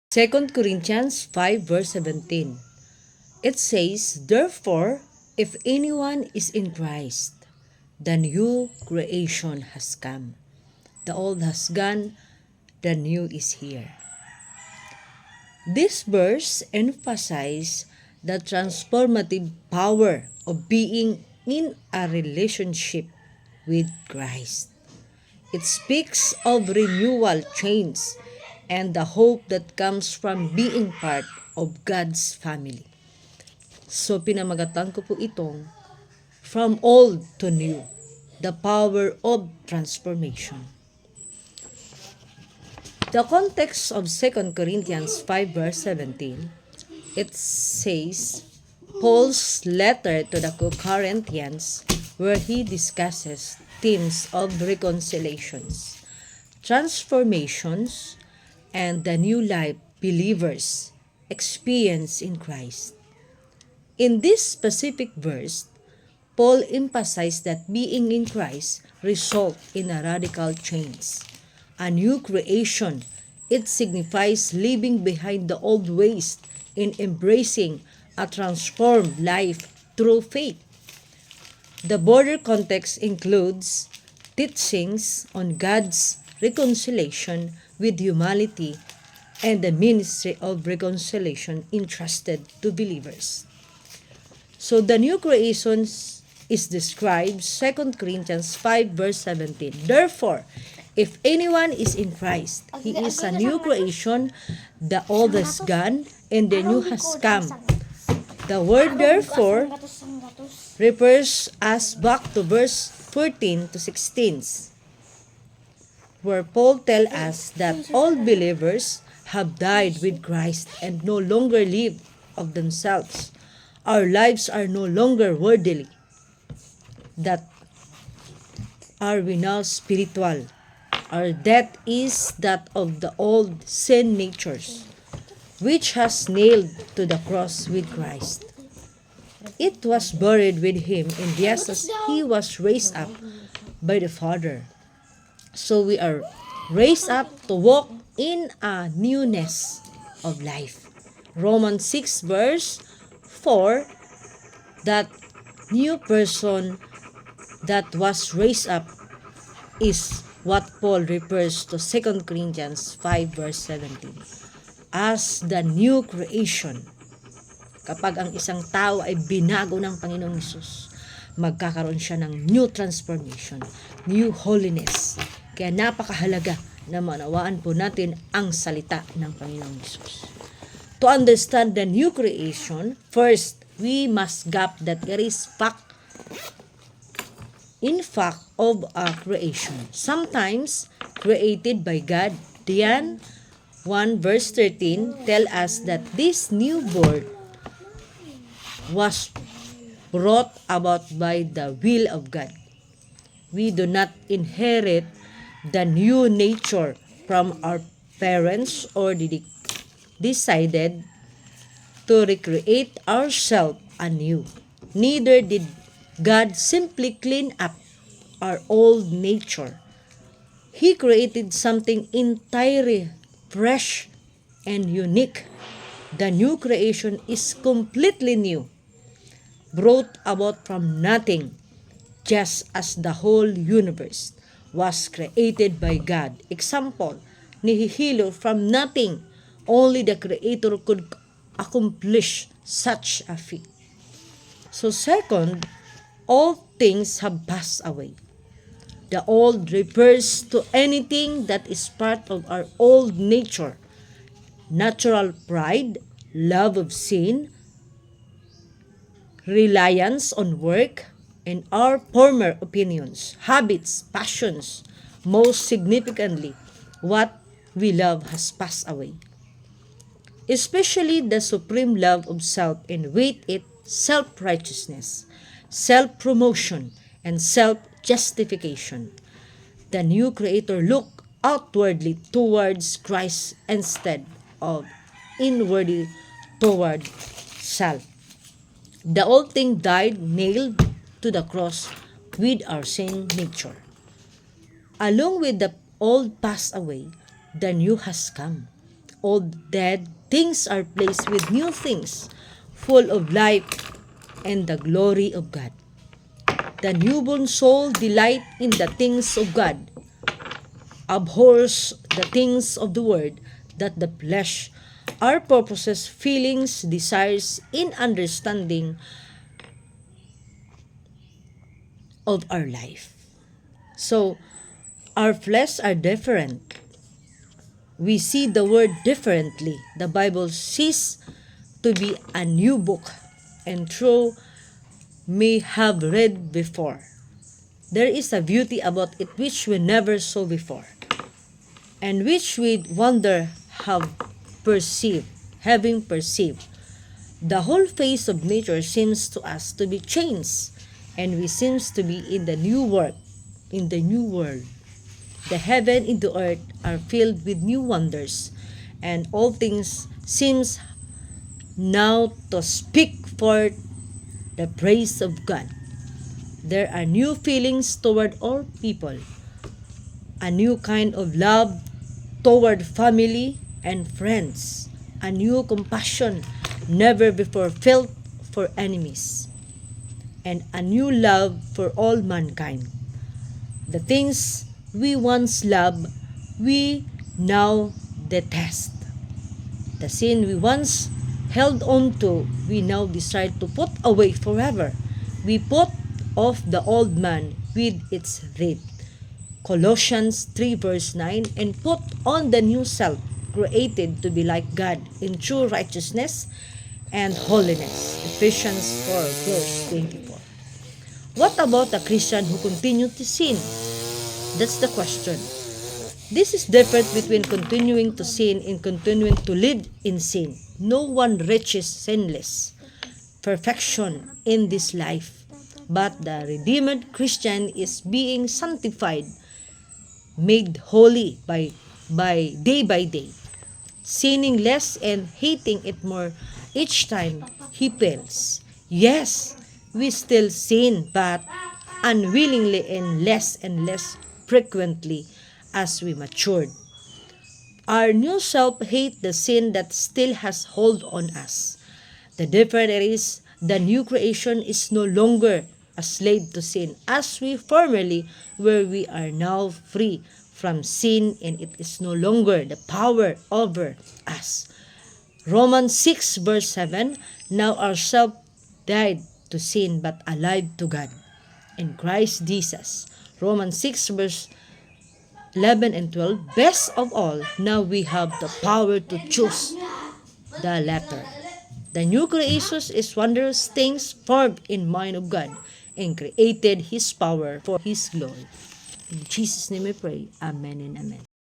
2 Corinthians 5 verse 17. It says, "Therefore, if anyone is in Christ, the new creation has come. The old has gone, the new is here." This verse emphasizes the transformative power of being in a relationship with Christ. It speaks of renewal, change, and the hope that comes from being part of God's family. So pinamagatan ko po itong from old to new, the power of transformation. The context of 2 Corinthians 5 verse 17, it says, Paul's letter to the Corinthians, where he discusses themes of reconciliations, transformations, and the new life believers experience in Christ. In this specific verse, Paul emphasized that being in Christ results in a radical change, a new creation. It signifies leaving behind the old ways and embracing a transformed life through faith. The broader context includes teachings on God's reconciliation with humanity and the ministry of reconciliation entrusted to believers. So the new creation is described 2 Corinthians 5 verse 17. Therefore, if anyone is in Christ, he is a new creation, the old has gone and the new has come. The word therefore refers us back to verse 14 to 16, where Paul tells us that all believers have died with Christ and no longer live of themselves. Our lives are no longer worldly. That are we now spiritual. Our death is that of the old sin natures, which has nailed to the cross with Christ. It was buried with him, and just as he was raised up by the Father, so we are raised up to walk in a newness of life. Romans 6 verse 4, that new person that was raised up is what Paul refers to 2 Corinthians 5 verse 17 as the new creation. Kapag ang isang tao ay binago ng Panginoong Hesus, magkakaroon siya ng new transformation, new holiness. Kaya napakahalaga na manawaan po natin ang salita ng Panginoong Hesus. To understand the new creation, first, we must gap that there is in fact of a creation, sometimes created by God. Dian 1 verse 13 tell us that this new world was brought about by the will of God. We do not inherit the new nature from our parents or decided to recreate ourselves anew. Neither did God simply clean up our old nature. He created something entirely fresh and unique. The new creation is completely new, brought about from nothing, just as the whole universe was created by God. Example, nihihilo from nothing. Only the Creator could accomplish such a feat. So second, all things have passed away. The old refers to anything that is part of our old nature. Natural pride, love of sin, reliance on work, and our former opinions, habits, passions. Most significantly, what we love has passed away. Especially the supreme love of self, and with it, self-righteousness, self-promotion, and self-justification. The new creator looked outwardly towards Christ instead of inwardly toward self. The old thing died, nailed to the cross with our sin nature. Along with the old passed away, the new has come. old dead things are placed with new things, full of life and the glory of God. The newborn soul delight in the things of God, abhors the things of the world, that the flesh, our purposes, feelings, desires, in understanding of our life. So, our flesh are different. We see the word differently. The Bible sees to be a new book, and through may have read before. There is a beauty about it which we never saw before, and which we wonder have perceived, having perceived. The whole face of nature seems to us to be changed, and we seems to be in the new work, in the new world. The heaven and the earth are filled with new wonders, and all things seems now to speak forth the praise of God. There are new feelings toward all people, a new kind of love toward family and friends, a new compassion never before felt for enemies, and a new love for all mankind. The things we once loved, we now detest. The sin we once held on to, we now decide to put away forever. We put off the old man with its deed. Colossians 3 verse 9, and put on the new self, created to be like God in true righteousness and holiness. Ephesians 4 verse 24. What about a Christian who continues to sin? That's the question. This is different between continuing to sin and continuing to live in sin. No one reaches sinless perfection in this life, but the redeemed Christian is being sanctified, made holy by day, sinning less and hating it more each time he fails. Yes, we still sin, but unwillingly and less frequently as we matured. Our new self hates the sin that still has hold on us. The difference is the new creation is no longer a slave to sin as we formerly were. We are now free from sin, and it is no longer the power over us. Romans 6 verse 7, now ourselves died to sin but alive to God in Christ Jesus. Romans 6 verse 11 and 12, best of all, now we have the power to choose the latter. The new creation is wondrous things formed in mind of God and created His power for His glory. In Jesus' name we pray. Amen and amen.